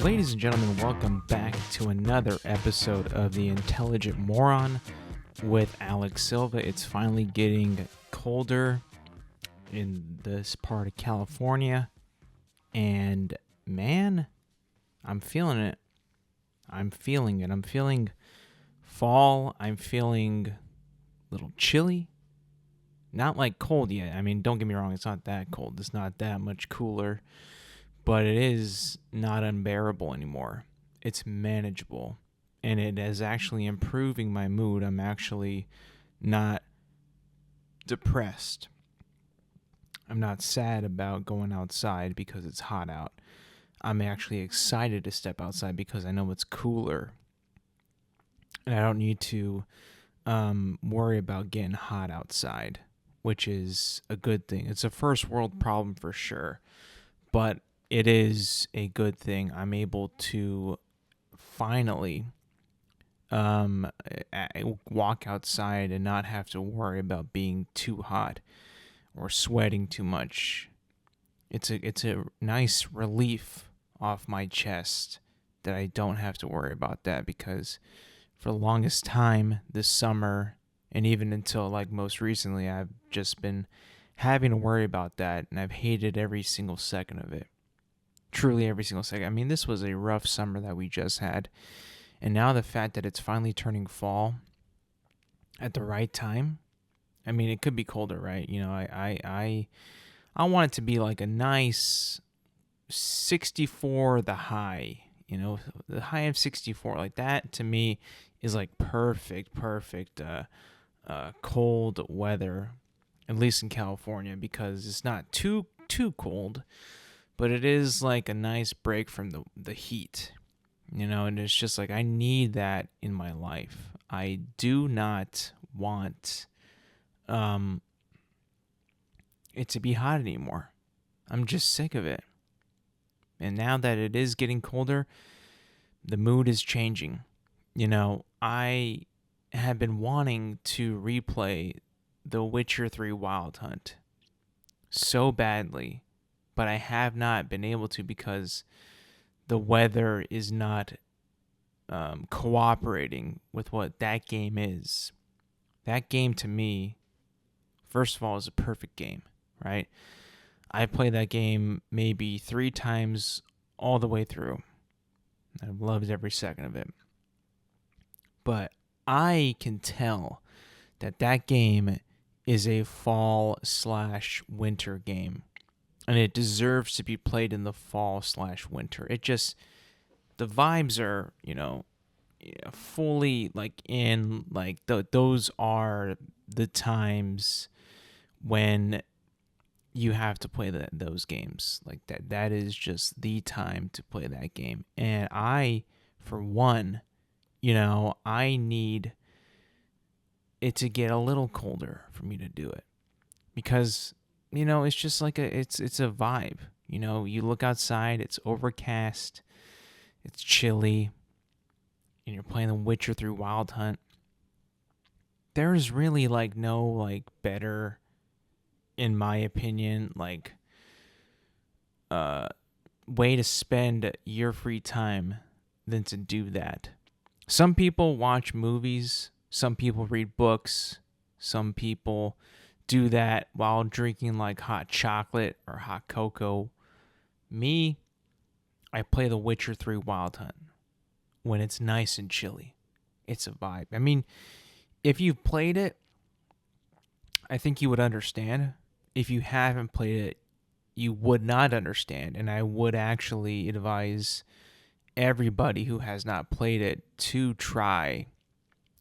Ladies and gentlemen, welcome back to another episode of The Intelligent Moron with Alex Silva. It's finally getting colder in this part of California, and man, I'm feeling it. I'm feeling it. I'm feeling fall. I'm feeling a little chilly. Not like cold yet. I mean, don't get me wrong, it's not that cold. It's not that much cooler. But it is not unbearable anymore. It's manageable. And it is actually improving my mood. I'm actually not depressed. I'm not sad about going outside because it's hot out. I'm actually excited to step outside because I know it's cooler. And I don't need to worry about getting hot outside, which is a good thing. It's a first world problem for sure. But it is a good thing. I'm able to finally walk outside and not have to worry about being too hot or sweating too much. It's a nice relief off my chest that I don't have to worry about that, because for the longest time this summer and even until like most recently, I've just been having to worry about that, and I've hated every single second of it. Truly every single second. I mean, this was a rough summer that we just had. And now the fact that it's finally turning fall at the right time. I mean, it could be colder, right? You know, I want it to be like a nice 64 the high. You know, the high of 64. Like that to me is like perfect cold weather, at least in California, because it's not too cold. But it is like a nice break from the heat, you know, and it's just like I need that in my life. I do not want it to be hot anymore. I'm just sick of it. And now that it is getting colder, the mood is changing. You know, I have been wanting to replay The Witcher 3 Wild Hunt so badly. But I have not been able to because the weather is not cooperating with what that game is. That game to me, first of all, is a perfect game, right? I played that game maybe 3 times all the way through. I've loved every second of it. But I can tell that that game is a fall/winter game. And it deserves to be played in the fall/winter. It just, the vibes are, you know, fully like in, like those are the times when you have to play those games like that. That is just the time to play that game. And I, for one, you know, I need it to get a little colder for me to do it, because you know, it's just like it's a vibe. You know, you look outside, it's overcast, it's chilly, and you're playing The Witcher 3 Wild Hunt. There's really like no like better, in my opinion, like way to spend your free time than to do that. Some people watch movies, some people read books, some people do that while drinking like hot chocolate or hot cocoa. Me, I play The Witcher 3 Wild Hunt when it's nice and chilly. It's a vibe. I mean, if you've played it, I think you would understand. If you haven't played it, you would not understand. And I would actually advise everybody who has not played it to try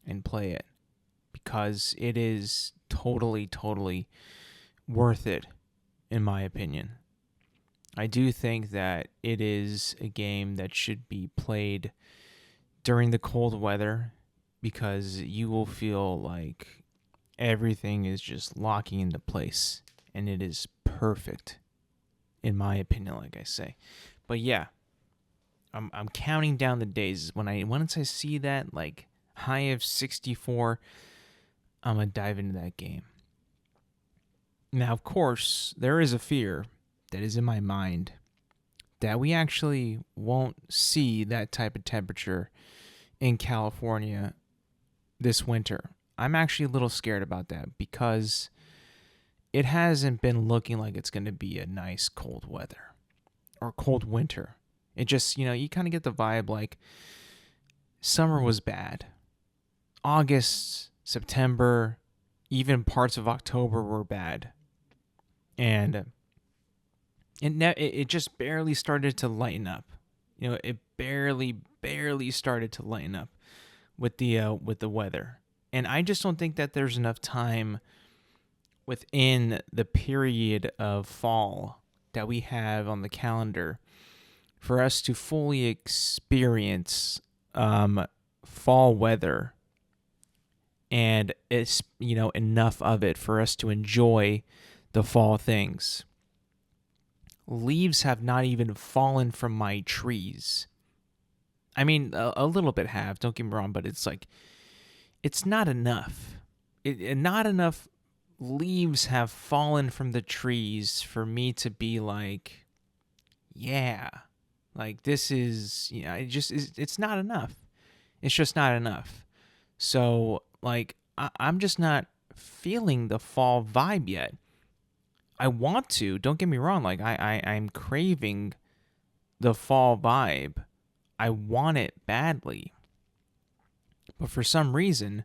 and play it, because it is totally worth it, in my opinion. I do think that it is a game that should be played during the cold weather, because you will feel like everything is just locking into place, and it is perfect, in my opinion, like I say. But yeah, I'm counting down the days. Once I see that like high of 64, I'm going to dive into that game. Now, of course, there is a fear that is in my mind that we actually won't see that type of temperature in California this winter. I'm actually a little scared about that because it hasn't been looking like it's going to be a nice cold weather or cold winter. It just, you kind of get the vibe like summer was bad. August, September, even parts of October were bad. And it just barely started to lighten up. It barely started to lighten up with the weather. And I just don't think that there's enough time within the period of fall that we have on the calendar for us to fully experience fall weather, and it's enough of it for us to enjoy the fall things. Leaves have not even fallen from my trees. I mean, a little bit have, don't get me wrong, but it's like, it's not enough. Not enough leaves have fallen from the trees for me to be like, yeah, like this is, it's not enough. It's just not enough. So, like, I'm just not feeling the fall vibe yet. I want to, don't get me wrong, like, I'm craving the fall vibe. I want it badly. But for some reason,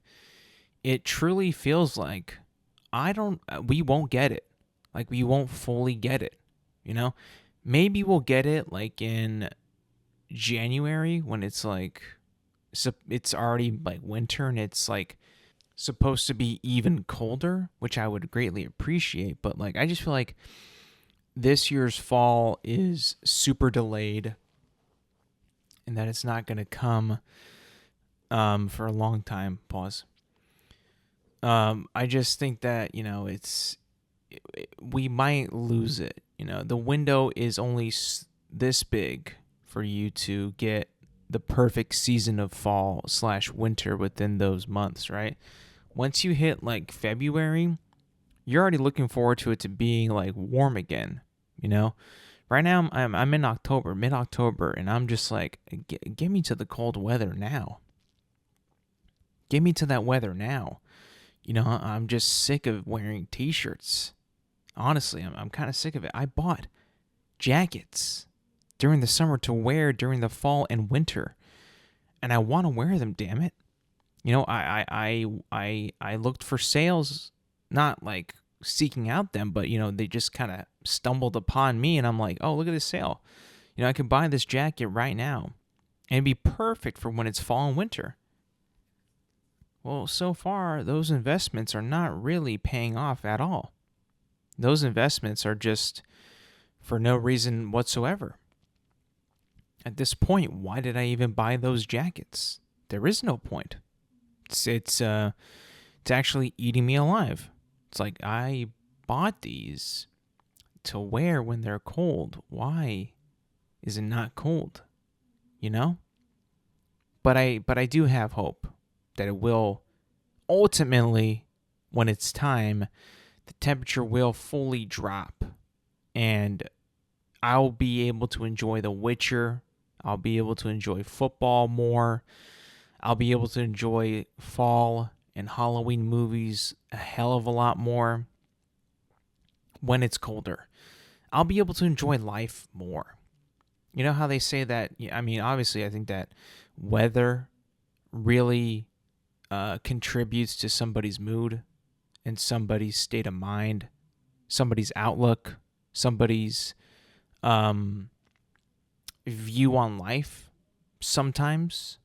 it truly feels like we won't get it. Like, we won't fully get it, Maybe we'll get it, like, in January when it's, like, it's already, like, winter and it's, like, supposed to be even colder, which I would greatly appreciate. But, like, I just feel like this year's fall is super delayed and that it's not going to come for a long time. Pause. I just think that, we might lose it. The window is only this big for you to get the perfect season of fall/winter within those months, right? Once you hit like February, you're already looking forward to it to being like warm again, Right now I'm in October, mid-October, and I'm just like, get me to the cold weather now. Get me to that weather now. I'm just sick of wearing t-shirts. Honestly, I'm kind of sick of it. I bought jackets during the summer to wear during the fall and winter, and I want to wear them, damn it. I looked for sales, not like seeking out them, but they just kind of stumbled upon me, and I'm like, oh, look at this sale. I could buy this jacket right now and it'd be perfect for when it's fall and winter. Well, so far, those investments are not really paying off at all. Those investments are just for no reason whatsoever. At this point, why did I even buy those jackets? There is no point. It's actually eating me alive. It's like, I bought these to wear when they're cold. Why is it not cold? But I do have hope that it will ultimately, when it's time, the temperature will fully drop and I'll be able to enjoy The Witcher. I'll be able to enjoy football more. I'll be able to enjoy fall and Halloween movies a hell of a lot more when it's colder. I'll be able to enjoy life more. You know how they say that, obviously I think that weather really contributes to somebody's mood and somebody's state of mind, somebody's outlook, somebody's view on life. Sometimes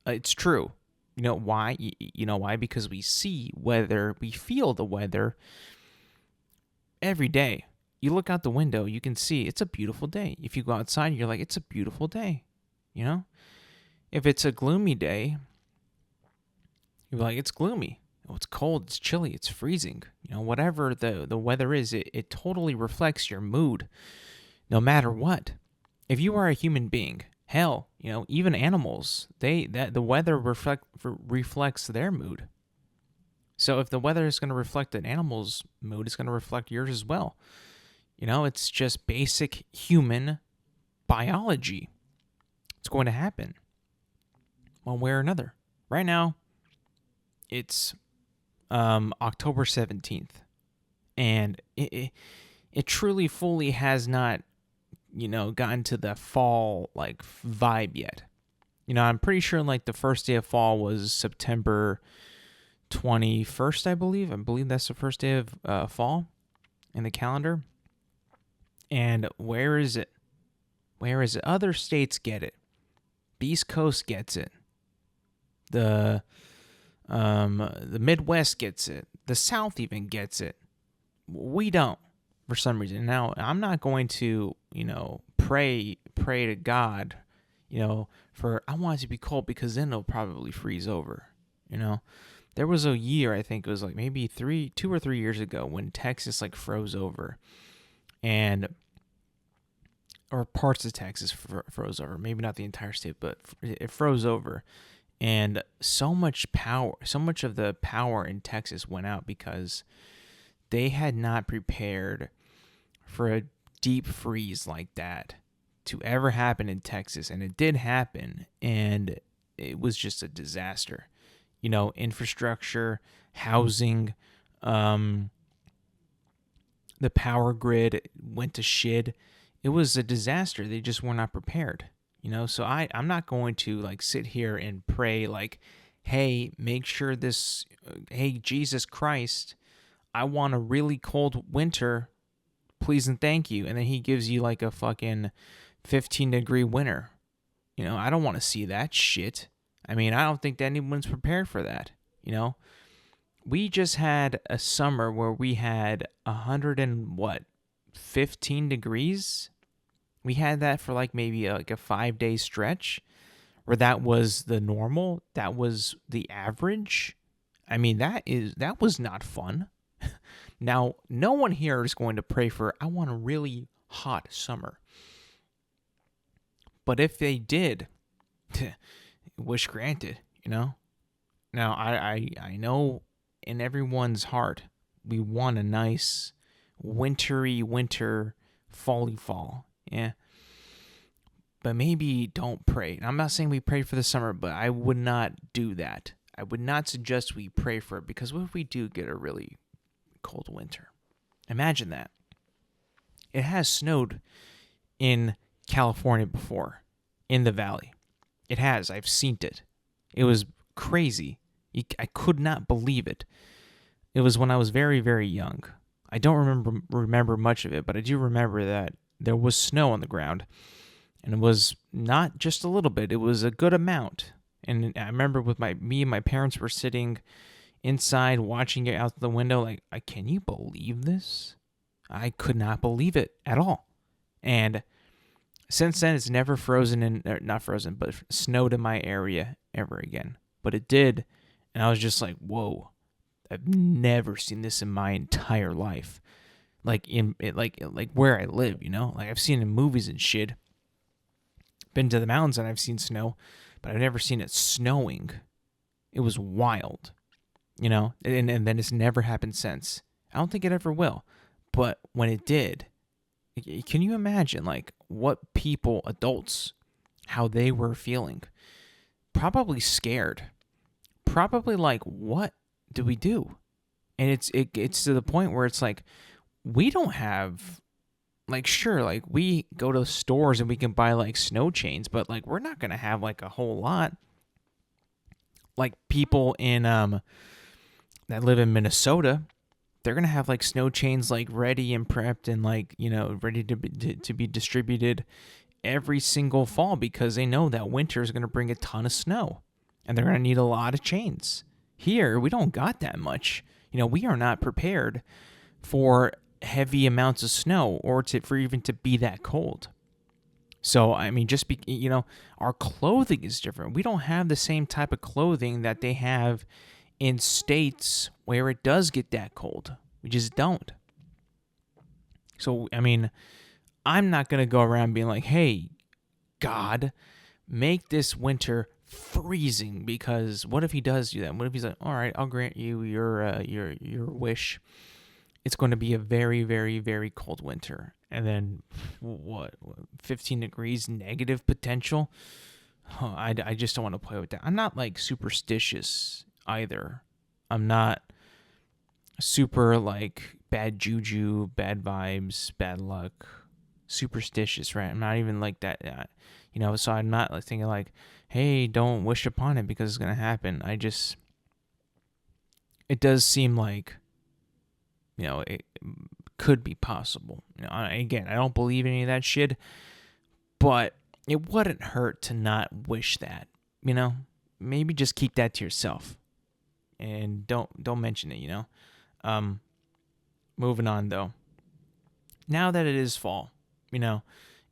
it's true. You know why? Why? Because we see weather, we feel the weather every day. You look out the window, you can see it's a beautiful day. If you go outside, you're like, it's a beautiful day. If it's a gloomy day, you're like, it's gloomy. Oh, it's cold, it's chilly, it's freezing. Whatever the weather is, it totally reflects your mood, no matter what. If you are a human being, hell, even animals, the weather reflects their mood. So if the weather is going to reflect an animal's mood, it's going to reflect yours as well. It's just basic human biology. It's going to happen one way or another. Right now, it's October 17th, and it truly fully has not, gotten to the fall like vibe yet. I'm pretty sure like the first day of fall was September 21st, I believe. I believe that's the first day of fall in the calendar. And where is it? Where is it? Other states get it. The East Coast gets it. The Midwest gets it. The South even gets it. We don't, for some reason. Now, I'm not going to, pray to God, for I want it to be cold, because then it'll probably freeze over. There was a year, I think it was like maybe 2 or 3 years ago, when Texas like froze over, or parts of Texas froze over. Maybe not the entire state, but it froze over. And so much of the power in Texas went out because they had not prepared for a deep freeze like that to ever happen in Texas. And it did happen, and it was just a disaster. Infrastructure, housing, the power grid went to shit. It was a disaster. They just were not prepared. So I'm not going to like sit here and pray like, hey, make sure this, hey, Jesus Christ, I want a really cold winter, please and thank you. And then he gives you like a fucking 15-degree winter. I don't want to see that shit. I mean, I don't think that anyone's prepared for that. We just had a summer where we had 15 degrees. We had that for like maybe like a 5-day stretch where that was the normal. That was the average. I mean, that was not fun. Now, no one here is going to pray for, I want a really hot summer. But if they did, wish granted, Now, I know in everyone's heart, we want a nice wintry winter, fally fall. Yeah. But maybe don't pray. And I'm not saying we pray for the summer, but I would not do that. I would not suggest we pray for it, because what if we do get a really cold winter? Imagine that. It has snowed in California before, in the valley. It has. I've seen it. It was crazy. I could not believe it. It was when I was very, very young. I don't remember much of it, but I do remember that there was snow on the ground. And it was not just a little bit. It was a good amount. And I remember me and my parents were sitting inside watching it out the window like, can you believe this? I could not believe it at all. And since then, it's never but snowed in my area ever again. But it did, and I was just like, whoa, I've never seen this in my entire life. Like like where I live, Like I've seen it in movies and shit. Been to the mountains and I've seen snow, but I've never seen it snowing. It was wild, and then it's never happened since. I don't think it ever will. But when it did, can you imagine like what adults, how they were feeling? Probably scared. Probably like, what do we do? And it's to the point where it's like, we don't have, like, sure, like we go to stores and we can buy like snow chains, but like we're not gonna have like a whole lot. Like people in that live in Minnesota, they're gonna have like snow chains like ready and prepped and like ready to be distributed every single fall, because they know that winter is gonna bring a ton of snow, and they're gonna need a lot of chains. Here, we don't got that much. We are not prepared for heavy amounts of snow or for even to be that cold. So, I mean, our clothing is different. We don't have the same type of clothing that they have in states where it does get that cold. We just don't. So, I mean, I'm not going to go around being like, hey, God, make this winter freezing, because what if he does do that? What if he's like, all right, I'll grant you your wish, it's going to be a very, very, very cold winter. And then, 15 degrees negative potential? I just don't want to play with that. I'm not like superstitious either. I'm not super like bad juju, bad vibes, bad luck, superstitious, right? I'm not even like that. So I'm not like thinking like, hey, don't wish upon it because it's going to happen. It does seem like, it could be possible. Again, I don't believe any of that shit, but it wouldn't hurt to not wish that. Maybe just keep that to yourself, and don't mention it. Moving on though. Now that it is fall,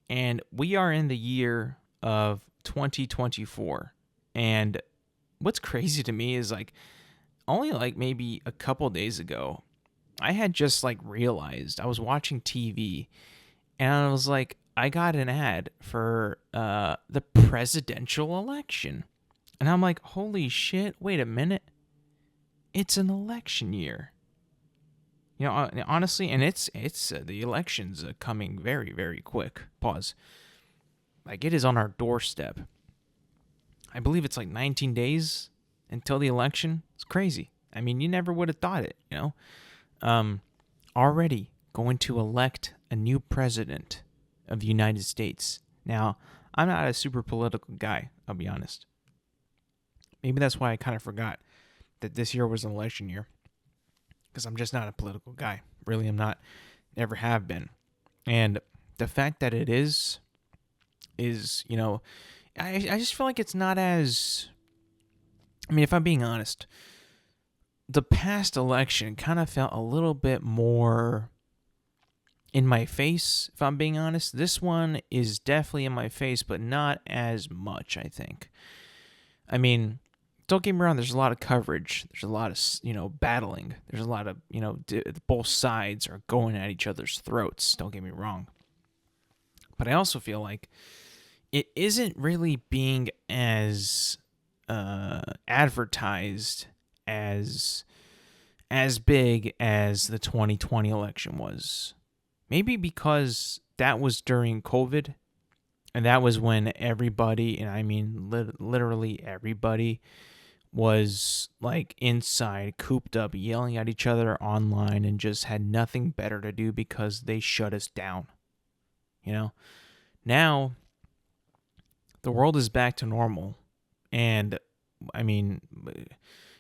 and we are in the year of 2024, and what's crazy to me is like only like maybe a couple days ago, I had just like realized I was watching TV and I was like, I got an ad for the presidential election. And I'm like, holy shit, wait a minute. It's an election year. Honestly, and it's the election's coming very, very quick. Pause. Like, it is on our doorstep. I believe it's like 19 days until the election. It's crazy. I mean, you never would have thought it, Already going to elect a new president of the United States. Now, I'm not a super political guy, I'll be honest. Maybe that's why I kind of forgot that this year was an election year. Because I'm just not a political guy. Really, I'm not. Never have been. And the fact that it is, I just feel like it's not as... I mean, if I'm being honest, the past election kind of felt a little bit more in my face, if I'm being honest. This one is definitely in my face, but not as much, I think. I mean, don't get me wrong, there's a lot of coverage. There's a lot of, battling. There's a lot of, both sides are going at each other's throats. Don't get me wrong. But I also feel like it isn't really being as advertised as big as the 2020 election was. Maybe because that was during COVID, and that was when everybody, and I mean literally everybody, was like inside, cooped up, yelling at each other online, and just had nothing better to do because they shut us down. Now the world is back to normal, and I mean,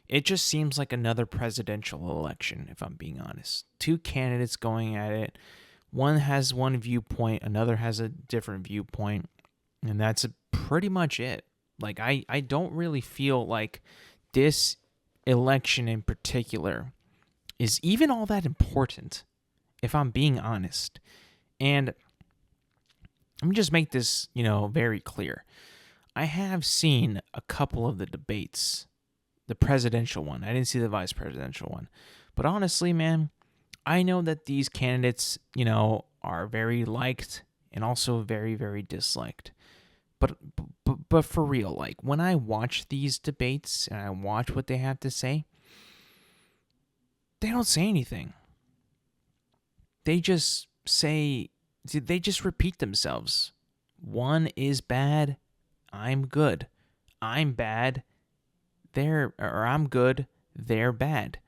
it just seems like another presidential election, if I'm being honest. Two candidates going at it. One has one viewpoint, another has a different viewpoint, and that's pretty much it. Like, I don't really feel like this election in particular is even all that important, if I'm being honest. And let me just make this, very clear. I have seen a couple of the debates, the presidential one. I didn't see the vice presidential one. But honestly, man, I know that these candidates, are very liked and also very, very disliked. But for real, like, when I watch these debates and I watch what they have to say, they don't say anything. They just repeat themselves. One is bad, I'm good. I'm bad, I'm good, they're bad.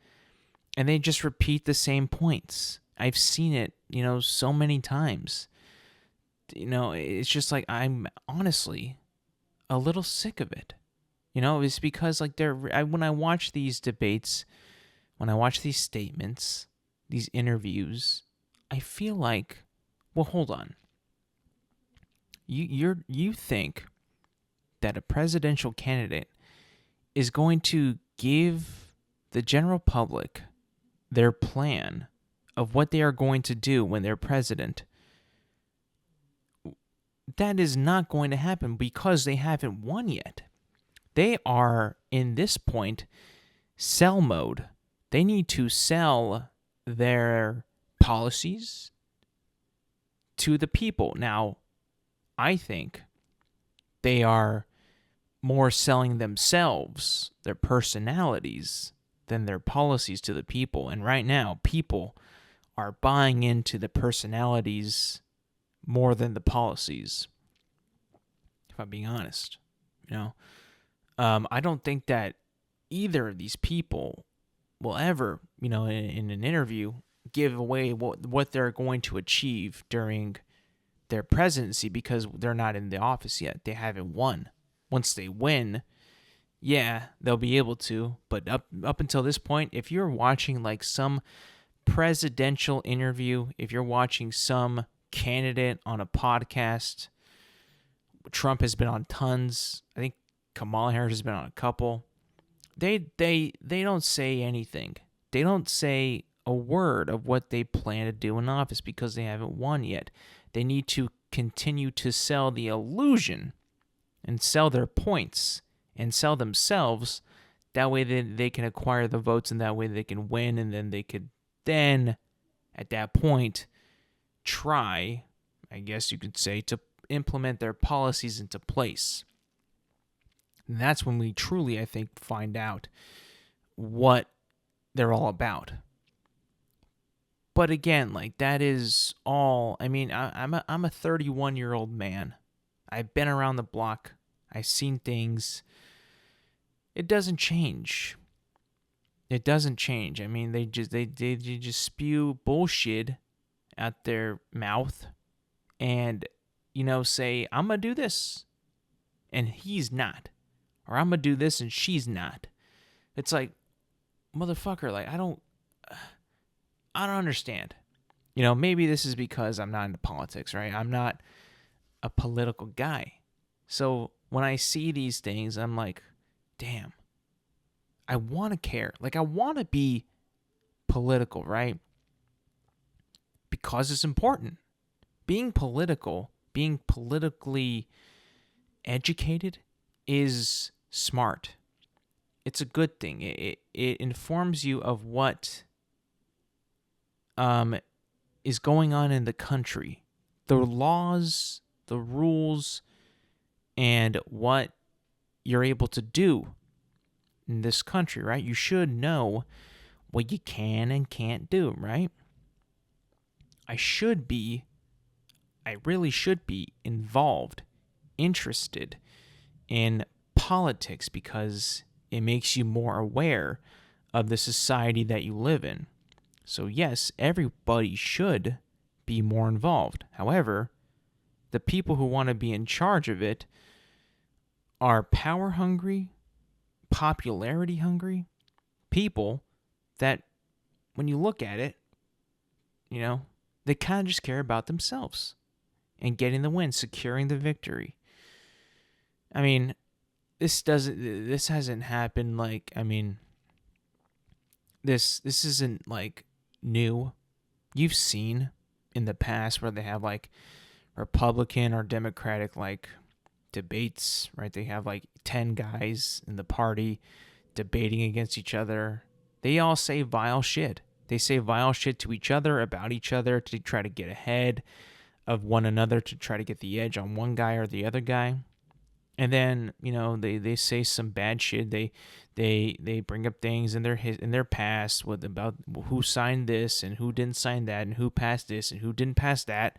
And they just repeat the same points. I've seen it, so many times. It's just like, I'm honestly a little sick of it. It's because like when I watch these debates, when I watch these statements, these interviews, I feel like, well, hold on. You think that a presidential candidate is going to give the general public their plan of what they are going to do when they're president? That is not going to happen because they haven't won yet. They are, in this point, sell mode. They need to sell their policies to the people. Now, I think they are more selling themselves, their personalities, than their policies to the people. And right now, people are buying into the personalities more than the policies, if I'm being honest. I don't think that either of these people will ever, in an interview, give away what they're going to achieve during their presidency, because they're not in the office yet. They haven't won. Once they win, yeah, they'll be able to. But up until this point, if you're watching like some presidential interview, if you're watching some candidate on a podcast, Trump has been on tons. I think Kamala Harris has been on a couple. They don't say anything. They don't say a word of what they plan to do in office because they haven't won yet. They need to continue to sell the illusion and sell their points and sell themselves. That way they can acquire the votes, and that way they can win, and then they could at that point, try, I guess you could say, to implement their policies into place. And that's when we truly, I think, find out what they're all about. But again, like, that is all. I mean, I'm a 31-year-old man. I've been around the block. I've seen things. It doesn't change. It doesn't change. I mean, they just spew bullshit out their mouth and, say, I'm going to do this, and he's not. Or I'm going to do this, and she's not. It's like, motherfucker, like, I don't understand. Maybe this is because I'm not into politics, right? I'm not a political guy. So when I see these things, I'm like, damn, I want to care. Like, I want to be political, right? Because it's important. Being political, being politically educated is smart. It's a good thing. It informs you of what is going on in the country, the laws, the rules, and what you're able to do in this country, right? You should know what you can and can't do, right? I really should be involved, interested in politics, because it makes you more aware of the society that you live in. So yes, everybody should be more involved. However, the people who want to be in charge of it are power hungry, popularity hungry people that, when you look at it, they kind of just care about themselves and getting the win, securing the victory. I mean, this hasn't happened, like, I mean, this isn't like new. You've seen in the past where they have like Republican or Democratic like debates, right? They have like 10 guys in the party debating against each other. They all say vile shit. They say vile shit to each other, about each other, to try to get ahead of one another, to try to get the edge on one guy or the other guy. And then, they say some bad shit. They bring up things in their past about who signed this and who didn't sign that, and who passed this and who didn't pass that.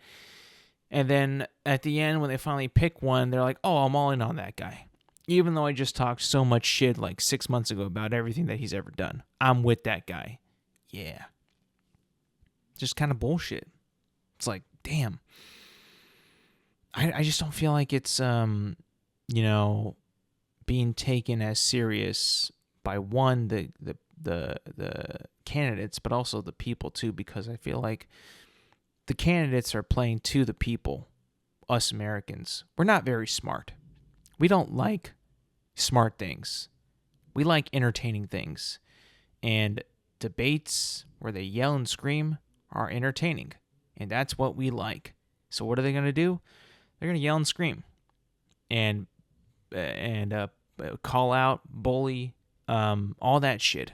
And then at the end, when they finally pick one, they're like, oh, I'm all in on that guy. Even though I just talked so much shit like 6 months ago about everything that he's ever done. I'm with that guy. Yeah. Just kind of bullshit. It's like, damn. I just don't feel like it's, being taken as serious by one, the candidates, but also the people too, because I feel like the candidates are playing to the people, us Americans. We're not very smart. We don't like smart things. We like entertaining things. And debates where they yell and scream are entertaining. And that's what we like. So what are they going to do? They're going to yell and scream. And call out, bully, all that shit.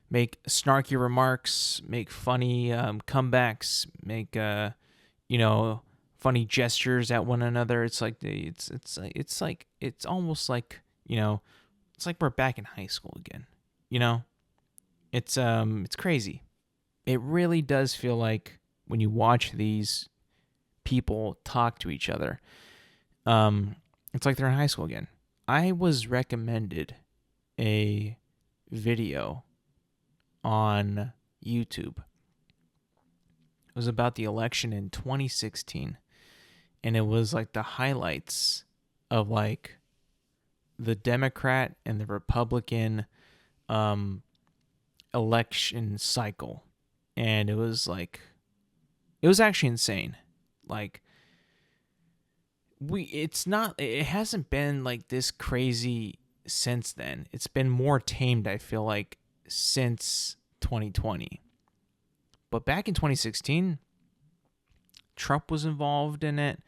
Make snarky remarks, make funny comebacks, make funny gestures at one another. It's like it's almost like it's like we're back in high school again. It's crazy. It really does feel like when you watch these people talk to each other, it's like they're in high school again. I was recommended a video on YouTube. It was about the election in 2016, and it was like the highlights of like the Democrat and the Republican um, election cycle, and it was actually insane. Like it hasn't been like this crazy since then. It's been more tamed, I feel like, since 2020. But back in 2016, Trump was involved in it.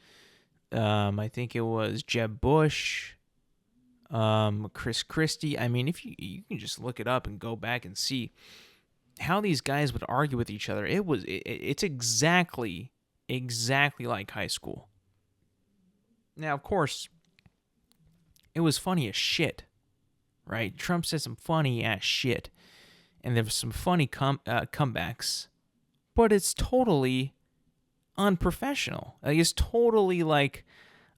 I think it was Jeb Bush, Chris Christie. I mean, if you can just look it up and go back and see how these guys would argue with each other. It's exactly like high school. Now, of course, it was funny as shit, right? Trump said some funny ass shit, and there was some funny comebacks, but it's totally unprofessional. Like, it's totally like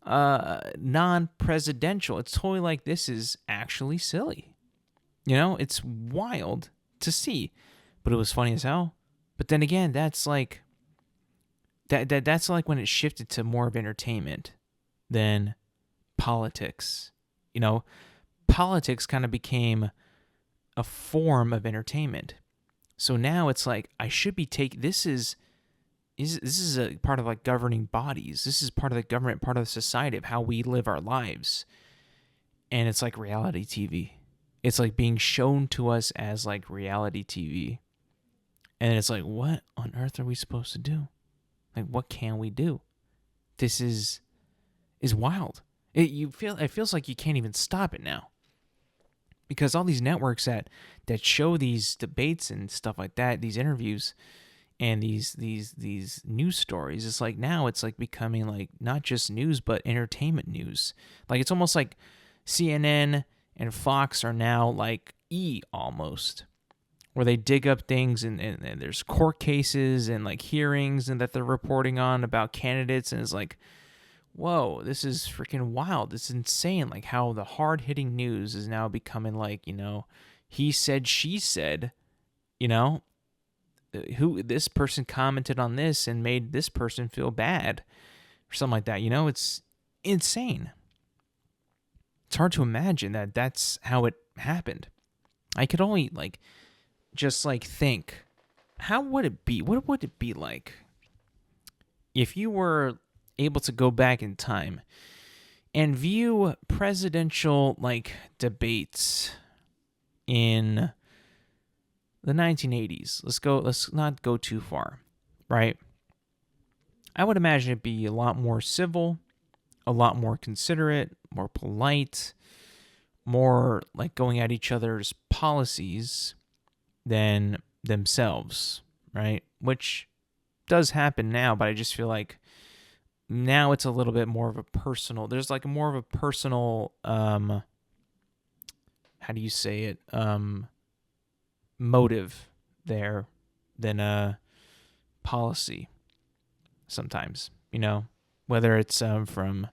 non-presidential. It's totally like this is actually silly. It's wild to see, but it was funny as hell. But then again, that's like that's like when it shifted to more of entertainment than politics. Politics kind of became a form of entertainment. So now it's like I should be this is a part of like governing bodies. This is part of the government, part of the society of how we live our lives. And it's like reality TV. It's like being shown to us as like reality TV. And it's like, what on earth are we supposed to do? Like, what can we do? This is wild. It feels like you can't even stop it now. Because all these networks that show these debates and stuff like that, these interviews and these news stories, it's like now it's like becoming like not just news but entertainment news. Like it's almost like CNN and Fox are now like almost, where they dig up things and there's court cases and like hearings and that they're reporting on about candidates, and it's like, whoa, this is freaking wild. It's insane, like how the hard-hitting news is now becoming like, he said, she said, who this person commented on this and made this person feel bad or something like that. It's insane. It's hard to imagine that that's how it happened. I could only just think, how would it be? What would it be like if you were able to go back in time and view presidential debates in the 1980s? Let's not go too far, right? I would imagine it'd be a lot more civil, a lot more considerate, more polite, more like going at each other's policies than themselves, right? Which does happen now, but I just feel like now it's a little bit more of a personal, there's like more of a personal, how do you say it? Motive there than a policy sometimes, whether it's from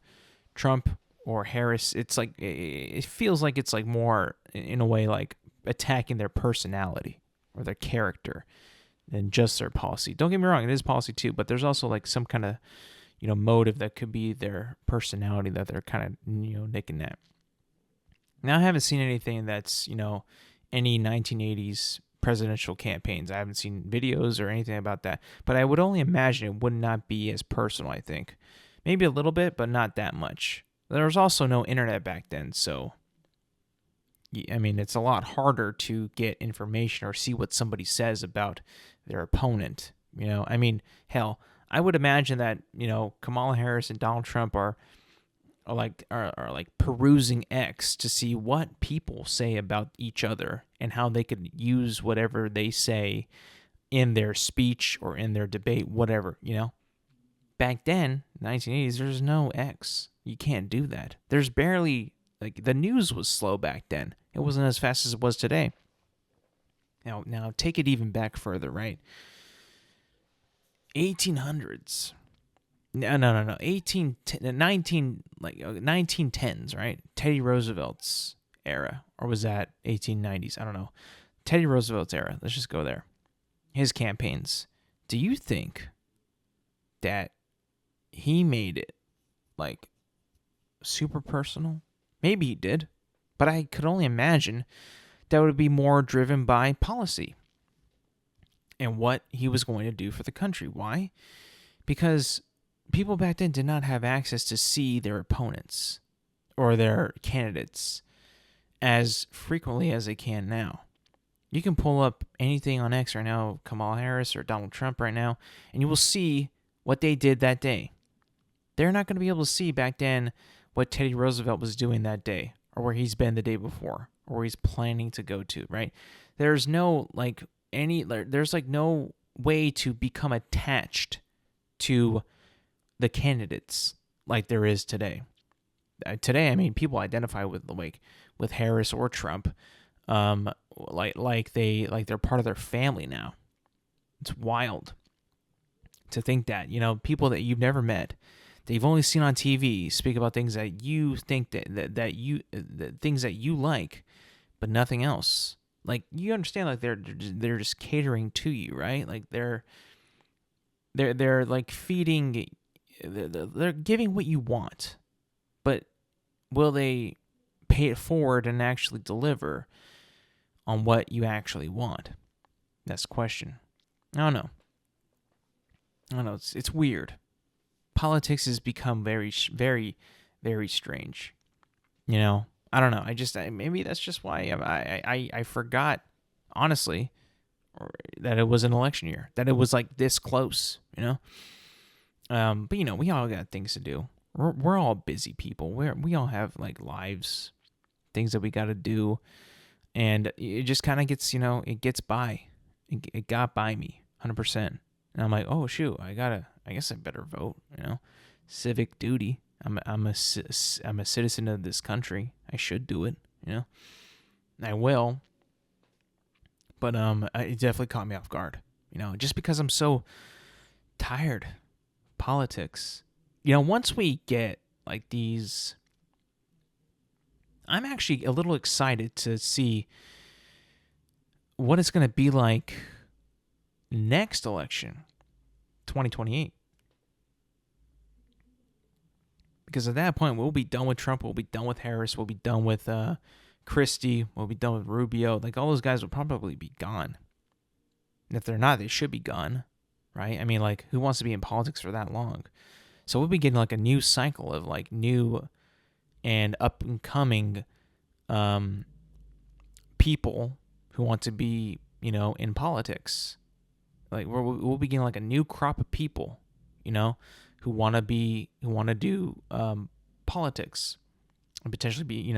Trump or Harris. It's like, it feels like it's like more in a way like attacking their personality or their character than just their policy. Don't get me wrong, it is policy too, but there's also like some kind of motive that could be their personality that they're kind of nicking at. Now, I haven't seen anything that's any 1980s presidential campaigns. I haven't seen videos or anything about that, but I would only imagine it would not be as personal. I think maybe a little bit, but not that much. There was also no internet back then, so I mean, it's a lot harder to get information or see what somebody says about their opponent. I mean, hell, I would imagine that Kamala Harris and Donald Trump are like perusing X to see what people say about each other and how they could use whatever they say in their speech or in their debate, whatever. Back then, 1980s, there's no X. You can't do that. There's barely, the news was slow back then. It wasn't as fast as it was today. Now take it even back further, right? 1800s. No. 1910s, right? Teddy Roosevelt's era. Or was that 1890s? I don't know. Teddy Roosevelt's era. Let's just go there. His campaigns. Do you think that he made it like super personal? Maybe he did, but I could only imagine that would be more driven by policy and what he was going to do for the country. Why? Because people back then did not have access to see their opponents or their candidates as frequently as they can now. You can pull up anything on X right now, Kamala Harris or Donald Trump right now, and you will see what they did that day. They're not going to be able to see back then what Teddy Roosevelt was doing that day, or where he's been the day before, or where he's planning to go to, right? There's no there's no way to become attached to the candidates like there is today. Today, I mean, people identify with Harris or Trump, like they're part of their family now. It's wild to think that, people that you've never met, that you've only seen on TV, speak about things that you think that things that you like, but nothing else. Like, you understand, like they're just catering to you, right? Like they're like feeding, they're giving what you want, but will they pay it forward and actually deliver on what you actually want? That's the question. I don't know. It's weird. Politics has become very, very, very strange. I don't know. Maybe that's just why I forgot, honestly, that it was an election year, that it was like this close, But we all got things to do. We're all busy people. We all have like lives, things that we got to do, and it just kind of gets, it gets by. It got by me 100%. And I'm like, oh shoot, I guess I better vote. Civic duty. I'm a citizen of this country. I should do it. I will. But it definitely caught me off guard. Just because I'm so tired of politics. Once we get like these, I'm actually a little excited to see what it's going to be like next election, 2028. Because at that point, we'll be done with Trump, we'll be done with Harris, we'll be done with Christie, we'll be done with Rubio. Like, all those guys will probably be gone. And if they're not, they should be gone, right? I mean, like, who wants to be in politics for that long? So we'll be getting like a new cycle of like new and up and coming people who want to be, in politics. Like, we'll be getting like a new crop of people, who want to do politics and potentially be,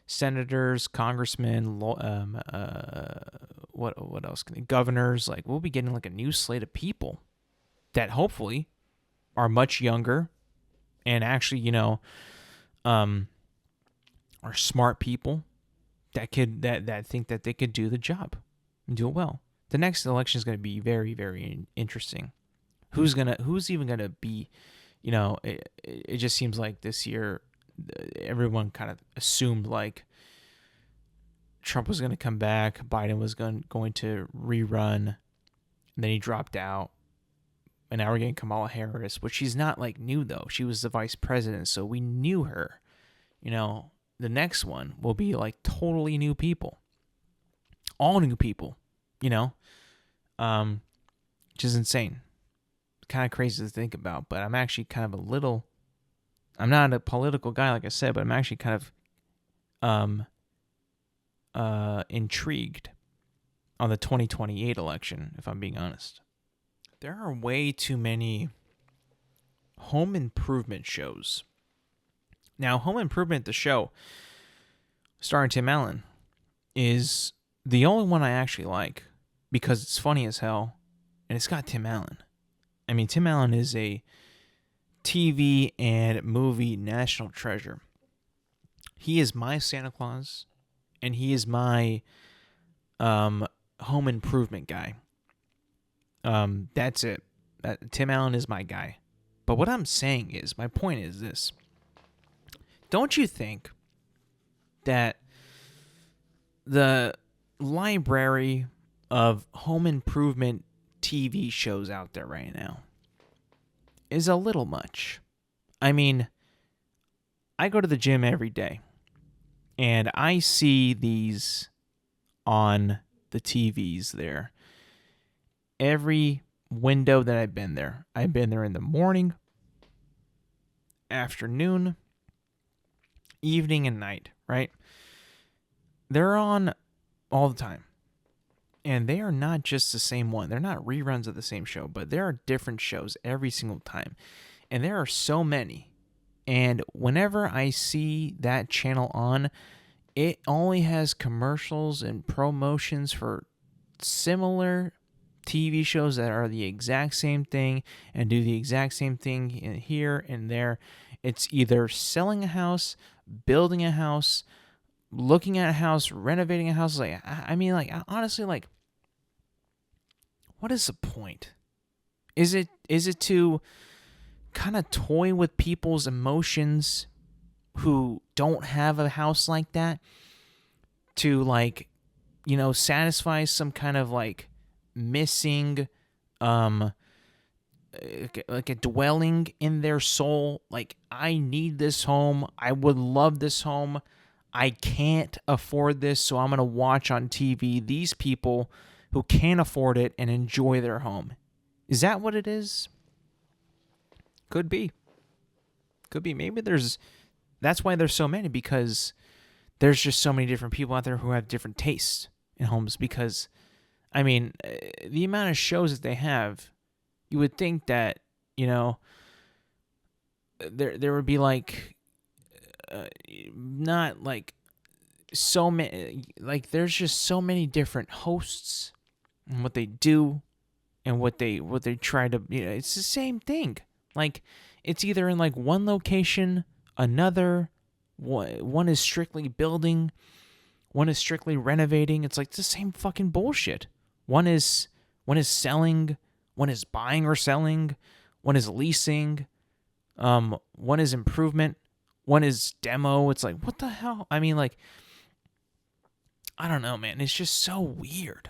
senators, congressmen, what else? Governors. Like, we'll be getting like a new slate of people that hopefully are much younger and actually, are smart people that think that they could do the job and do it well. The next election is going to be very, very interesting. Who's even gonna be? It just seems like this year, everyone kind of assumed like Trump was going to come back, Biden was going to rerun, and then he dropped out. And now we're getting Kamala Harris, which she's not like new though. She was the vice president, so we knew her. The next one will be like totally new people, all new people. Which is insane. Kind of crazy to think about, but I'm actually kind of I'm not a political guy, like I said, but I'm actually kind of intrigued on the 2028 election, if I'm being honest. There are way too many home improvement shows. Now, Home Improvement, the show, starring Tim Allen, is the only one I actually like because it's funny as hell, and it's got Tim Allen. I mean, Tim Allen is a TV and movie national treasure. He is my Santa Claus, and he is my home home improvement guy. That's it. Tim Allen is my guy. But what I'm saying is, my point is this. Don't you think that the library of home improvement TV shows out there right now is a little much? I mean, I go to the gym every day, and I see these on the TVs there. Every window that I've been there in the morning, afternoon, evening, and night, right? They're on all the time. And they are not just the same one. They're not reruns of the same show, but there are different shows every single time. And there are so many. And whenever I see that channel on, it only has commercials and promotions for similar TV shows that are the exact same thing and do the exact same thing here and there. It's either selling a house, building a house, looking at a house, renovating a house. Like, I mean, like, honestly, like, what is the point? Is it to kind of toy with people's emotions who don't have a house like that, to, like, you know, satisfy some kind of like missing like a dwelling in their soul? Like, I need this home, I would love this home, I can't afford this, so I'm going to watch on TV these people who can't afford it and enjoy their home. Is that what it is? Could be. Maybe that's why there's so many, because there's just so many different people out there who have different tastes in homes. Because, I mean, the amount of shows that they have, you would think that, you know, there would be like, not like so many, like there's just so many different hosts and what they do and what they try to, you know, it's the same thing. Like, it's either in like one location, another, one is strictly building, one is strictly renovating. It's like the same fucking bullshit. One is selling, one is buying or selling, one is leasing, one is improvement, one is demo. It's like, what the hell? I mean, like, I don't know, man. It's just so weird.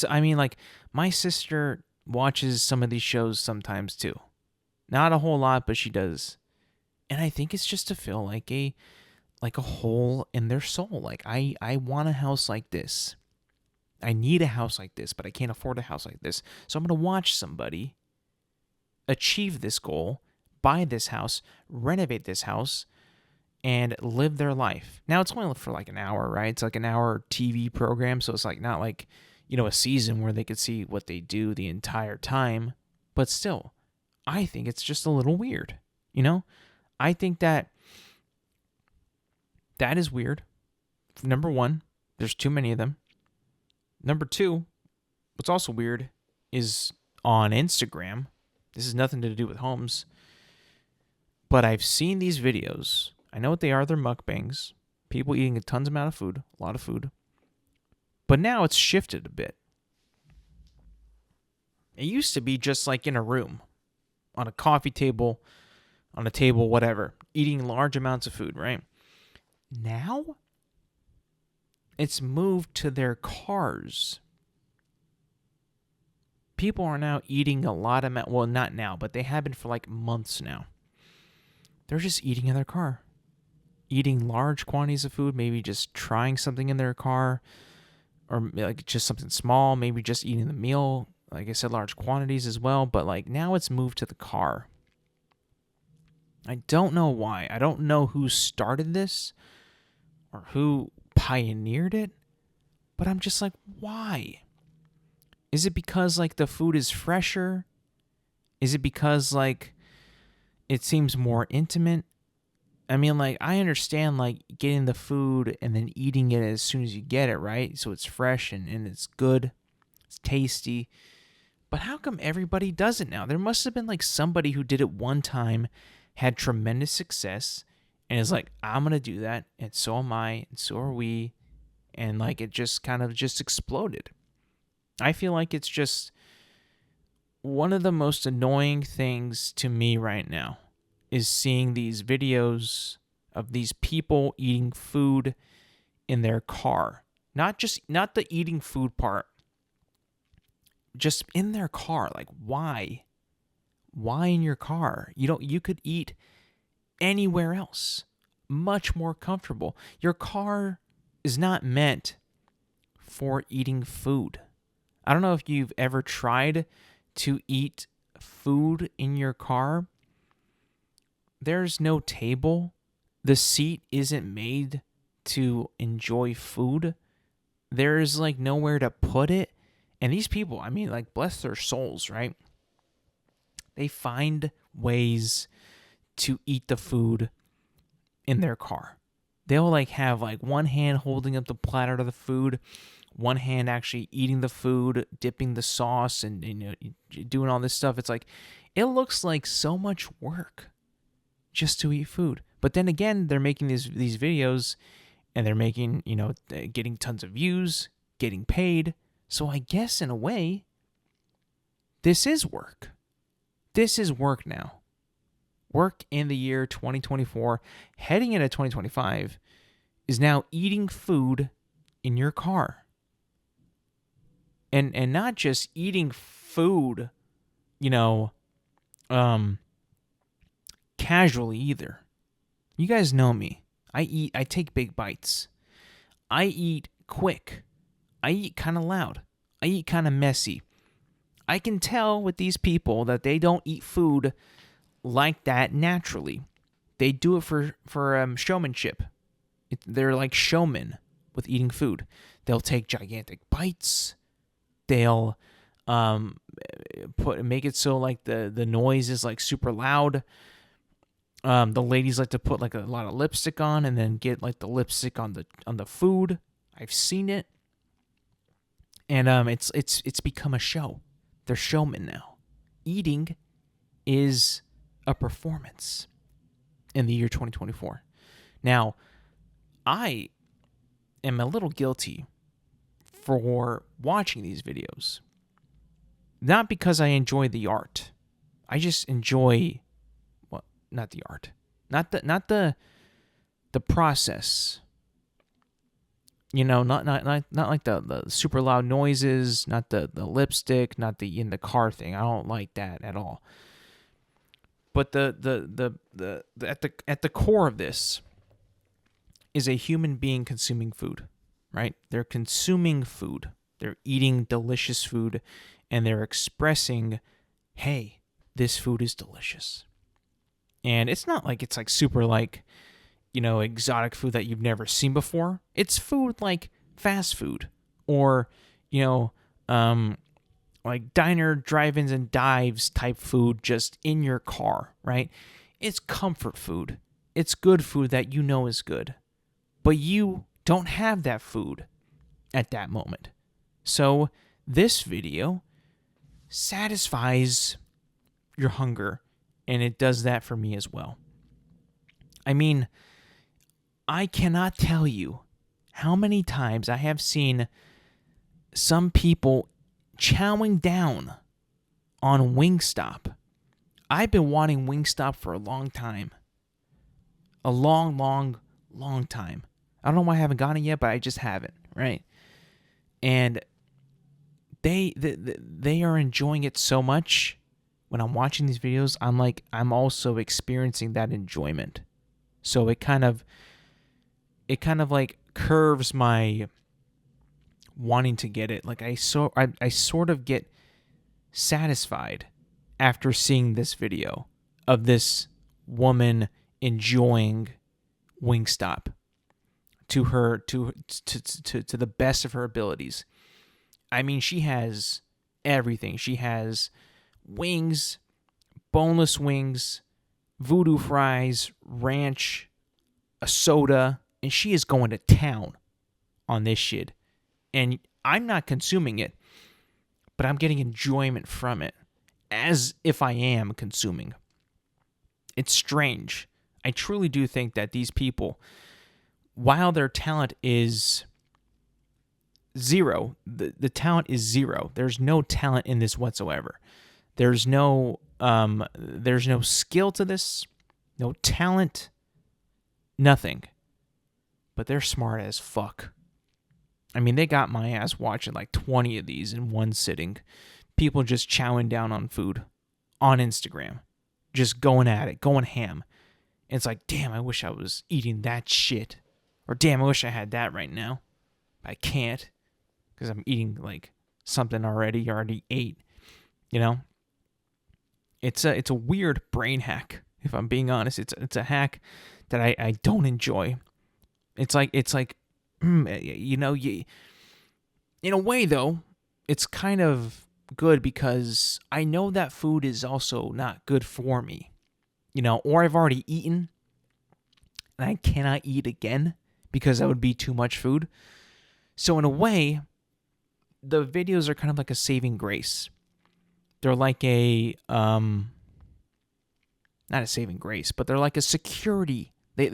I mean, like, my sister watches some of these shows sometimes too. Not a whole lot, but she does. And I think it's just to fill like a hole in their soul. Like, I want a house like this. I need a house like this, but I can't afford a house like this. So I'm going to watch somebody achieve this goal, buy this house, renovate this house, and live their life. Now, it's only for like an hour, right? It's like an hour TV program, so it's like not like, you know, a season where they could see what they do the entire time. But still, I think it's just a little weird, you know? I think that is weird. Number one, there's too many of them. Number two, what's also weird is on Instagram. This has nothing to do with homes, but I've seen these videos. I know what they are. They're mukbangs. People eating a tons amount of food, a lot of food. But now it's shifted a bit. It used to be just like in a room, on a coffee table, on a table, whatever, eating large amounts of food, right? Now, it's moved to their cars. People are now eating a lot of, well, not now, but they have been for like months now. They're just eating in their car. Eating large quantities of food, maybe just trying something in their car, or like just something small, maybe just eating the meal. Like I said, large quantities as well, but like now it's moved to the car. I don't know why. I don't know who started this or who pioneered it, but I'm just like, why? Is it because like the food is fresher? Is it because like it seems more intimate? I mean, like, I understand like getting the food and then eating it as soon as you get it, right? So it's fresh and it's good. It's tasty. But how come everybody does it now? There must have been like somebody who did it one time, had tremendous success, and is like, I'm going to do that, and so am I, and so are we. And like it just kind of just exploded. I feel like it's just one of the most annoying things to me right now is seeing these videos of these people eating food in their car. Not the eating food part, just in their car. Like, why? Why in your car? You could eat anywhere else. Much more comfortable. Your car is not meant for eating food. I don't know if you've ever tried to eat food in your car. There's no table. The seat isn't made to enjoy food. There's like nowhere to put it. And these people, I mean, like, bless their souls, right? They find ways to eat the food in their car. They'll like have like one hand holding up the platter of the food, one hand actually eating the food, dipping the sauce, and doing all this stuff. It's like, it looks like so much work just to eat food. But then again, they're making these videos, and they're making, getting tons of views, getting paid. So I guess in a way, this is work. This is work now. Work in the year 2024, heading into 2025, is now eating food in your car. And not just eating food, casually either. You guys know me. I take big bites. I eat quick. I eat kind of loud. I eat kind of messy. I can tell with these people that they don't eat food like that naturally. They do it for showmanship. They're like showmen with eating food. They'll take gigantic bites. They'll make it so like the noise is like super loud. The ladies like to put like a lot of lipstick on and then get like the lipstick on the food. I've seen it, and it's become a show. They're showmen now. Eating is a performance in the year 2024. Now, I am a little guilty for watching these videos. Not because I enjoy the art. I just enjoy, well, not the art. Not the process. Not like the super loud noises, not the lipstick, not the in the car thing. I don't like that at all. But the at the core of this is a human being consuming food, right? They're consuming food. They're eating delicious food, and they're expressing, hey, this food is delicious. And it's not like it's like super like, exotic food that you've never seen before. It's food like fast food or, like diner, drive-ins, and dives type food just in your car, right? It's comfort food. It's good food that you know is good. But you don't have that food at that moment. So this video satisfies your hunger, and it does that for me as well. I mean, I cannot tell you how many times I have seen some people chowing down on Wingstop. I've been wanting Wingstop for a long time. A long, long, long time. I don't know why I haven't gotten it yet, but I just haven't, right? And they are enjoying it so much. When I'm watching these videos, I'm also experiencing that enjoyment. So it kind of like curves my wanting to get it. Like I sort of get satisfied after seeing this video of this woman enjoying Wingstop to the best of her abilities. I mean, she has everything. She has wings, boneless wings, voodoo fries, ranch, a soda, and she is going to town on this shit. And I'm not consuming it, but I'm getting enjoyment from it as if I am consuming. It's strange. I truly do think that these people, while their talent is zero. The talent is zero. There's no talent in this whatsoever. There's no skill to this, no talent, nothing. But they're smart as fuck. I mean, they got my ass watching like 20 of these in one sitting. People just chowing down on food on Instagram. Just going at it, going ham. And it's like, damn, I wish I was eating that shit. Or damn, I wish I had that right now. I can't. Because I'm eating like something already ate. You know? It's a weird brain hack, if I'm being honest. It's a hack that I don't enjoy. It's like you know, in a way though, it's kind of good because I know that food is also not good for me. You know, or I've already eaten and I cannot eat again because that would be too much food. So in a way, the videos are kind of like a saving grace. They're like a not a saving grace, but they're like a security. They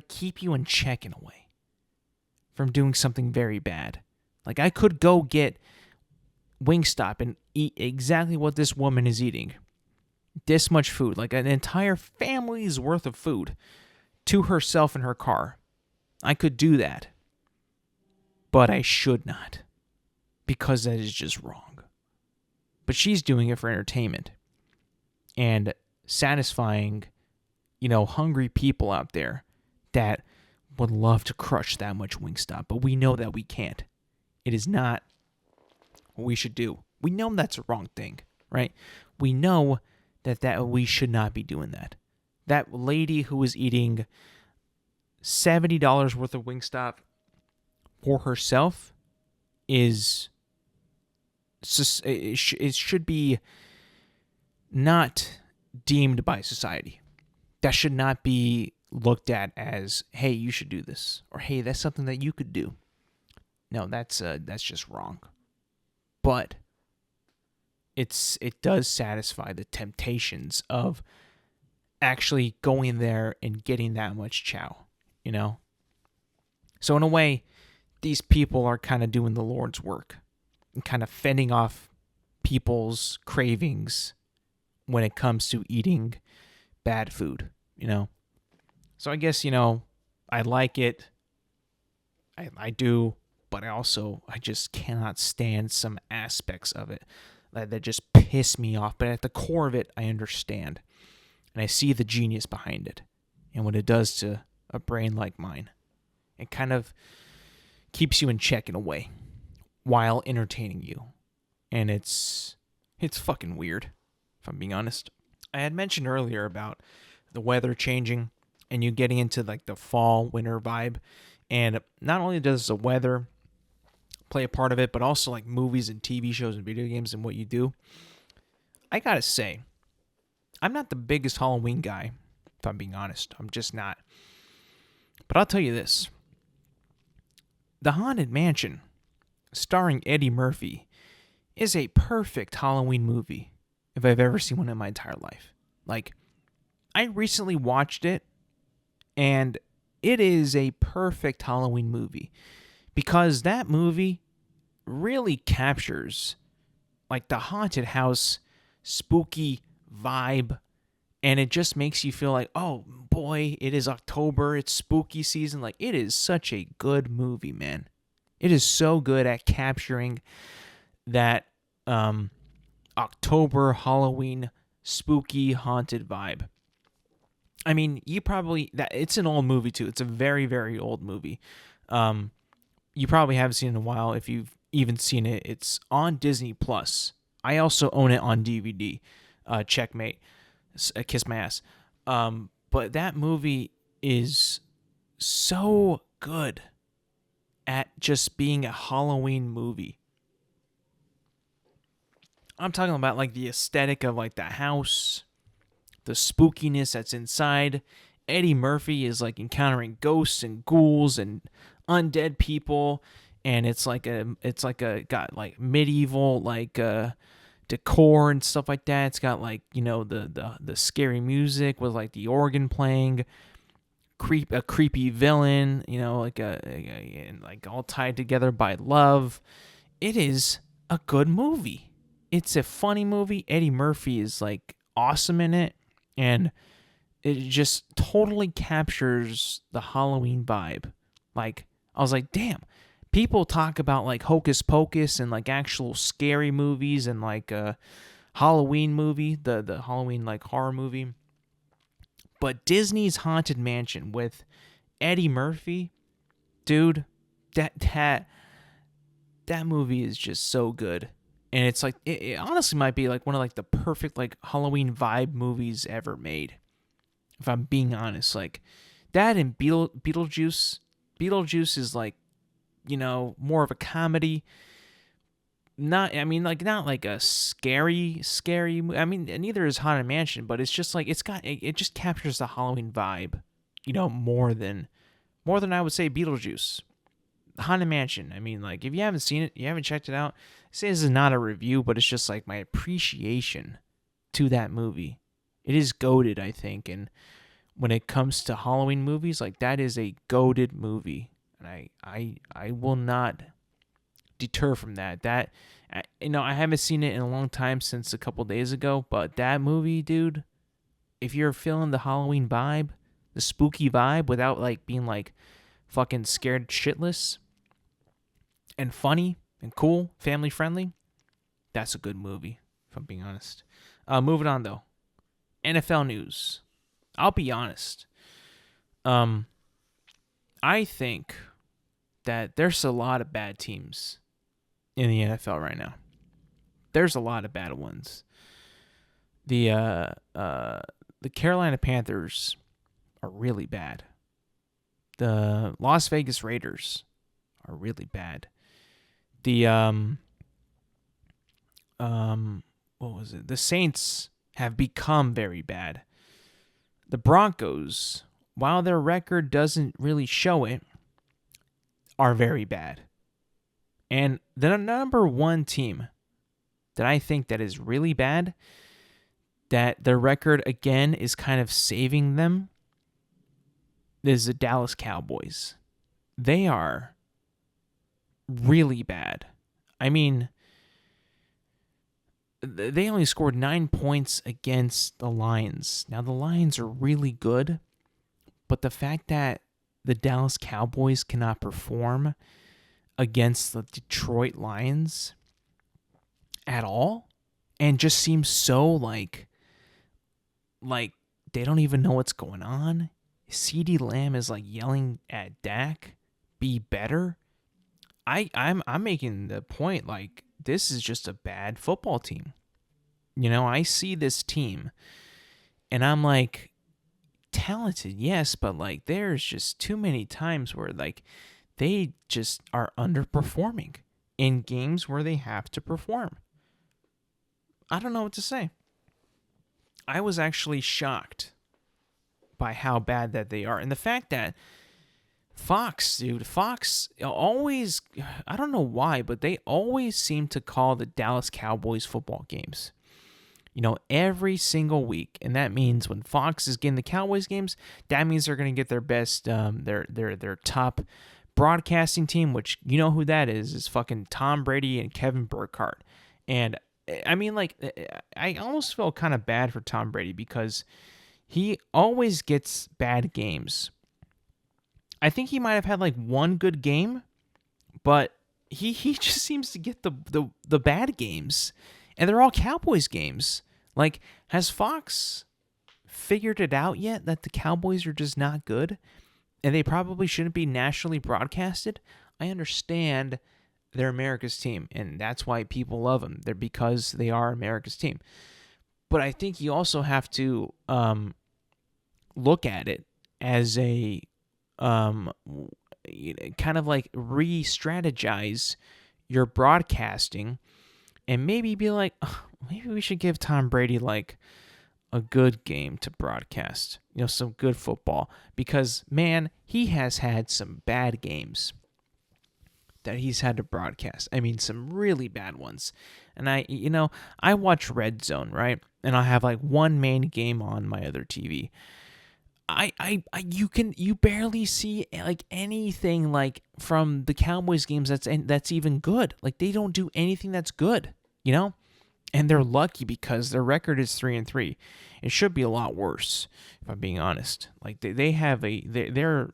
keep you in check in a way from doing something very bad. Like I could go get Wingstop and eat exactly what this woman is eating. This much food, like an entire family's worth of food to herself in her car. I could do that. But I should not. Because that is just wrong. But she's doing it for entertainment. And satisfying, you know, hungry people out there that would love to crush that much Wingstop. But we know that we can't. It is not what we should do. We know that's a wrong thing, right? We know that we should not be doing that. That lady who was eating $70 worth of Wingstop for herself it should be not deemed by society. That should not be looked at as, hey, you should do this, or hey, that's something that you could do. No, that's just wrong. But it does satisfy the temptations of actually going there and getting that much chow, you know? So in a way, these people are kind of doing the Lord's work and kind of fending off people's cravings when it comes to eating bad food, you know? So I guess, you know, I like it. I do, but I just cannot stand some aspects of it that just piss me off. But at the core of it, I understand. And I see the genius behind it and what it does to a brain like mine. It kind of keeps you in check in a way while entertaining you. And it's fucking weird, if I'm being honest. I had mentioned earlier about the weather changing and you getting into like the fall, winter vibe. And not only does the weather play a part of it, but also like movies and TV shows and video games and what you do. I gotta say, I'm not the biggest Halloween guy, if I'm being honest. I'm just not. But I'll tell you this. The Haunted Mansion, starring Eddie Murphy, is a perfect Halloween movie if I've ever seen one in my entire life. Like, I recently watched it, and it is a perfect Halloween movie because that movie really captures like the haunted house spooky vibe, and it just makes you feel like, oh boy, it is October, it's spooky season. Like, it is such a good movie, man. It is so good at capturing that October Halloween spooky haunted vibe. I mean, it's an old movie too. It's a very, very old movie. You probably haven't seen it in a while. If you've even seen it, it's on Disney Plus. I also own it on DVD. Checkmate. Kiss my ass. But that movie is so good at just being a Halloween movie. I'm talking about like the aesthetic of like the house, the spookiness that's inside. Eddie Murphy is like encountering ghosts and ghouls and undead people, and it's got like medieval like decor and stuff like that. It's got like, you know, the scary music with like the organ playing. creepy villain, like like all tied together by love. It is a good movie. It's a funny movie. Eddie Murphy is like awesome in it, and it just totally captures the Halloween vibe. Like, I was like, damn. People talk about like Hocus Pocus and like actual scary movies and like Halloween movie, the Halloween like horror movie. But Disney's Haunted Mansion with Eddie Murphy, dude, that movie is just so good. And it's like it honestly might be like one of like the perfect like Halloween vibe movies ever made. If I'm being honest, like that and Beetlejuice. Beetlejuice is like, more of a comedy. Not like a scary. I mean, neither is Haunted Mansion, but it's just like it just captures the Halloween vibe, more than I would say Beetlejuice. Haunted Mansion. I mean, like if you haven't seen it, you haven't checked it out. I say this is not a review, but it's just like my appreciation to that movie. It is goated, I think, and when it comes to Halloween movies, like that is a goated movie, and I will not deter from that. I haven't seen it in a long time, since a couple days ago, but that movie, dude, if you're feeling the Halloween vibe, the spooky vibe, without like being like fucking scared shitless, and funny and cool, family friendly, that's a good movie, if I'm being honest. Moving on though, NFL news. I'll be honest. I think that there's a lot of bad teams in the NFL right now. There's a lot of bad ones. The Carolina Panthers are really bad. The Las Vegas Raiders are really bad. The what was it? The Saints have become very bad. The Broncos, while their record doesn't really show it, are very bad. And the number one team that I think that is really bad, that their record again is kind of saving them, is the Dallas Cowboys. They are really bad. I mean, they only scored 9 points against the Lions. Now, the Lions are really good, but the fact that the Dallas Cowboys cannot perform against the Detroit Lions at all, and just seems so like they don't even know what's going on. CeeDee Lamb is like yelling at Dak, be better. I'm making the point, like, this is just a bad football team. I see this team and I'm like, talented, yes, but like there's just too many times where like they just are underperforming in games where they have to perform. I don't know what to say. I was actually shocked by how bad that they are. And the fact that Fox always, I don't know why, but they always seem to call the Dallas Cowboys football games, every single week. And that means when Fox is getting the Cowboys games, that means they're going to get their best, their top broadcasting team, which you know who that is fucking Tom Brady and Kevin Burkhardt. And I mean, like, I almost feel kind of bad for Tom Brady because he always gets bad games. I think he might have had like one good game, but he just seems to get the bad games, and they're all Cowboys games. Like, has Fox figured it out yet that the Cowboys are just not good, and they probably shouldn't be nationally broadcasted? I understand they're America's team, and that's why people love them. They're because they are America's team. But I think you also have to look at it as a kind of like re-strategize your broadcasting, and maybe be like, oh, maybe we should give Tom Brady like a good game to broadcast, some good football, because man, he has had some bad games that he's had to broadcast. I mean, some really bad ones. And I watch Red Zone, right? And I have like one main game on my other TV. you barely see like anything like from the Cowboys games that's even good. Like they don't do anything that's good, you know? And they're lucky because their record is 3-3. It should be a lot worse, if I'm being honest. Like they have they're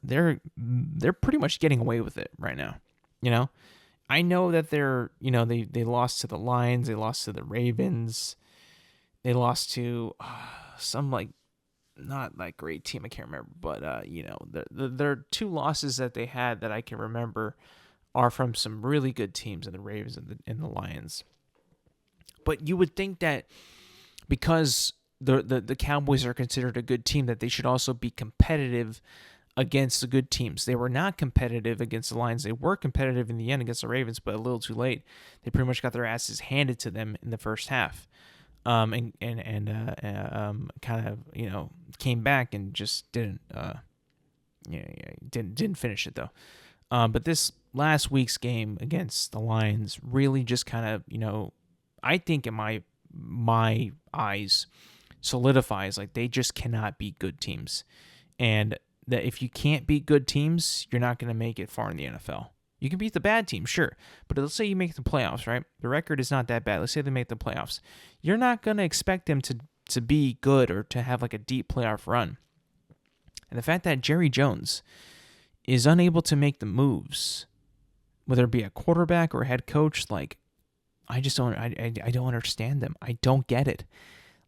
pretty much getting away with it right now. You know? I know that they lost to the Lions, they lost to the Ravens, they lost to some like not that great team. I can't remember, but their two losses that they had that I can remember are from some really good teams in the Ravens and the Lions. But you would think that because the Cowboys are considered a good team, that they should also be competitive against the good teams. They were not competitive against the Lions. They were competitive in the end against the Ravens, but a little too late. They pretty much got their asses handed to them in the first half. And kind of came back and just didn't finish it though. But this last week's game against the Lions really just kind of I think in my eyes solidifies like they just cannot beat good teams, and that if you can't beat good teams, you're not going to make it far in the NFL. You can beat the bad team, sure. But let's say you make the playoffs, right? The record is not that bad. Let's say they make the playoffs. You're not going to expect them to be good or to have like a deep playoff run. And the fact that Jerry Jones is unable to make the moves, whether it be a quarterback or a head coach, like I don't understand them. I don't get it.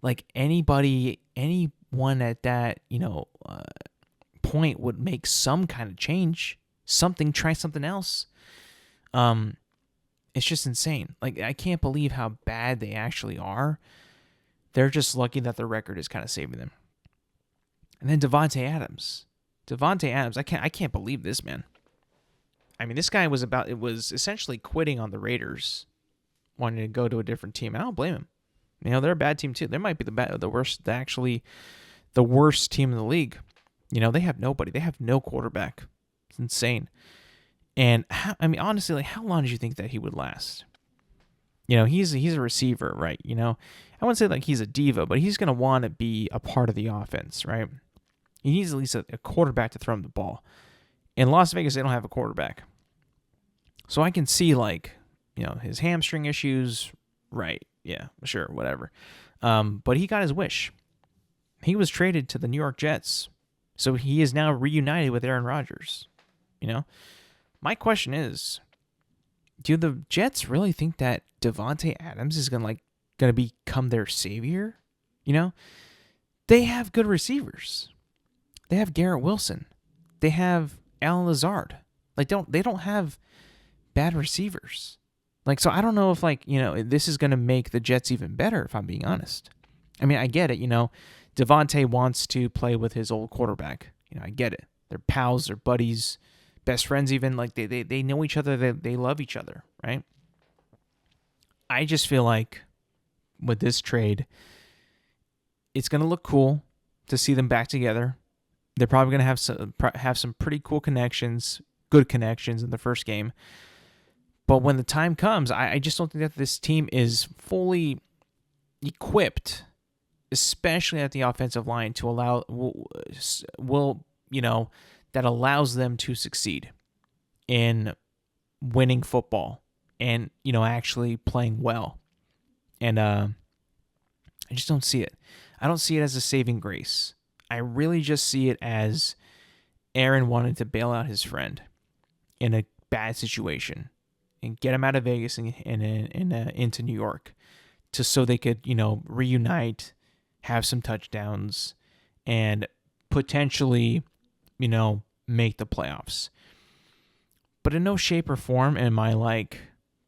Like anyone at that, point would make some kind of change. Try something else. It's just insane. Like I can't believe how bad they actually are. They're just lucky that their record is kind of saving them. And then Devante Adams, I can't believe this, man. I mean, this guy was essentially quitting on the Raiders, wanting to go to a different team. I don't blame him. They're a bad team too. They might be the worst team in the league. They have nobody. They have no quarterback. It's insane. And honestly, like how long did you think that he would last? He's a receiver, right? I wouldn't say like he's a diva, but he's going to want to be a part of the offense, right? He needs at least a quarterback to throw him the ball. In Las Vegas, they don't have a quarterback. So I can see like, his hamstring issues, right? Yeah, sure, whatever. But he got his wish. He was traded to the New York Jets. So he is now reunited with Aaron Rodgers. My question is, do the Jets really think that Devante Adams is gonna become their savior? They have good receivers. They have Garrett Wilson. They have Alan Lazard. Like they don't have bad receivers. Like so I don't know if this is gonna make the Jets even better, if I'm being honest. I mean, I get it, Devante wants to play with his old quarterback. I get it. They're pals, they're buddies, best friends even. Like, they know each other, they love each other, right? I just feel like with this trade, it's going to look cool to see them back together. They're probably going to have some pretty cool connections, good connections in the first game. But when the time comes, I just don't think that this team is fully equipped, especially at the offensive line, to allow that allows them to succeed in winning football and actually playing well. And I just don't see it. I don't see it as a saving grace. I really just see it as Aaron wanted to bail out his friend in a bad situation and get him out of Vegas and into New York, so they could reunite, have some touchdowns, and potentially, make the playoffs. But in no shape or form am I like,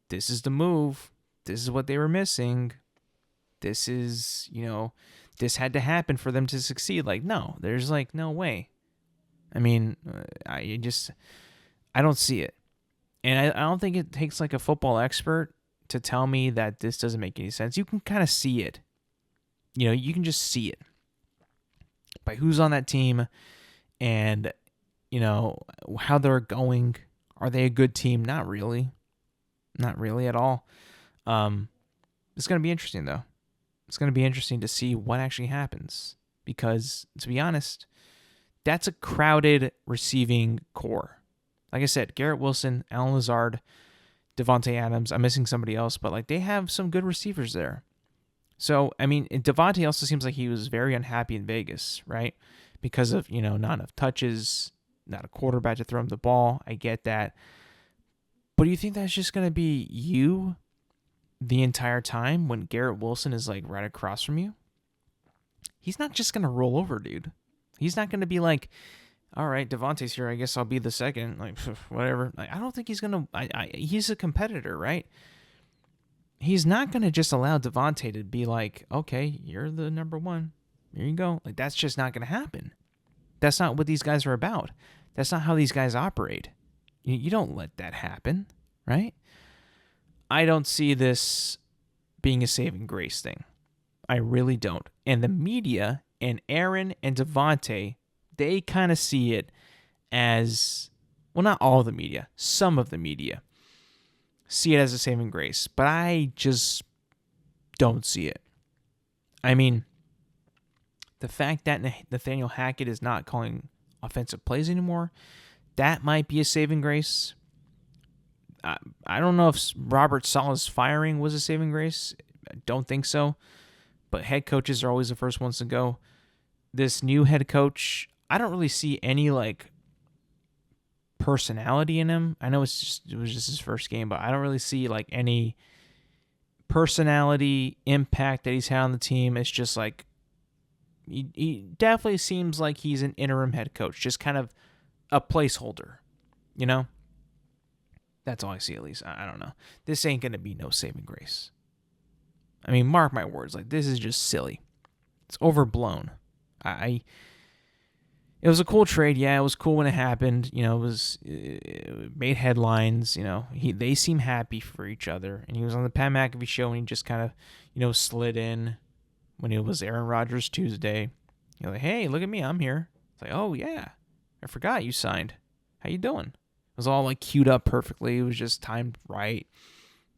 this is the move. This is what they were missing. This is, this had to happen for them to succeed. Like, no, there's like no way. I mean, I don't see it. And I don't think it takes like a football expert to tell me that this doesn't make any sense. You can kind of see it. You can just see it by who's on that team and, how they're going. Are they a good team? Not really. Not really at all. It's going to be interesting, though. It's going to be interesting to see what actually happens. Because, to be honest, that's a crowded receiving core. Like I said, Garrett Wilson, Allen Lazard, Devante Adams. I'm missing somebody else, but like they have some good receivers there. So, I mean, Devante also seems like he was very unhappy in Vegas, right? Because of, not enough touches, not a quarterback to throw him the ball. I get that. But do you think that's just going to be you the entire time when Garrett Wilson is like right across from you? He's not just going to roll over, dude. He's not going to be like, all right, Devante's here. I guess I'll be the second. Like, whatever. Like, I don't think he's going to. He's a competitor, right? He's not going to just allow Devante to be like, okay, you're the number one. Here you go. Like, that's just not going to happen. That's not what these guys are about. That's not how these guys operate. You don't let that happen, right? I don't see this being a saving grace thing. I really don't. And the media and Aaron and Devante, they kind of see it as, well, not all of the media, some of the media see it as a saving grace, but I just don't see it. I mean, the fact that Nathaniel Hackett is not calling offensive plays anymore, that might be a saving grace. I don't know if Robert Saleh's firing was a saving grace. I don't think so. But head coaches are always the first ones to go. This new head coach, I don't really see any like personality in him. I know it was just his first game, but I don't really see like any personality impact that he's had on the team. It's just like he definitely seems like he's an interim head coach, just kind of a placeholder, That's all I see, at least. I don't know. This ain't going to be no saving grace. I mean, mark my words. Like, this is just silly. It's overblown. It was a cool trade. Yeah, it was cool when it happened. It made headlines. They seem happy for each other. And he was on the Pat McAfee show, and he just kind of, slid in when it was Aaron Rodgers Tuesday. You're like, hey, look at me. I'm here. It's like, oh, yeah. I forgot you signed. How you doing? It was all like queued up perfectly. It was just timed right.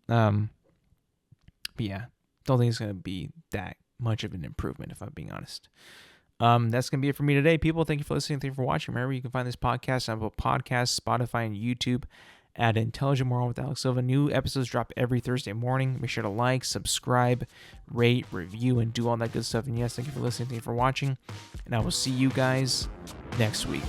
But yeah, don't think it's going to be that much of an improvement, if I'm being honest. That's going to be it for me today, people. Thank you for listening. Thank you for watching. Remember, you can find this podcast on Apple Podcasts, Spotify, and YouTube at Intelligent Moron with Alex Silva. New episodes drop every Thursday morning. Make sure to like, subscribe, rate, review, and do all that good stuff. And yes, thank you for listening. Thank you for watching. And I will see you guys next week.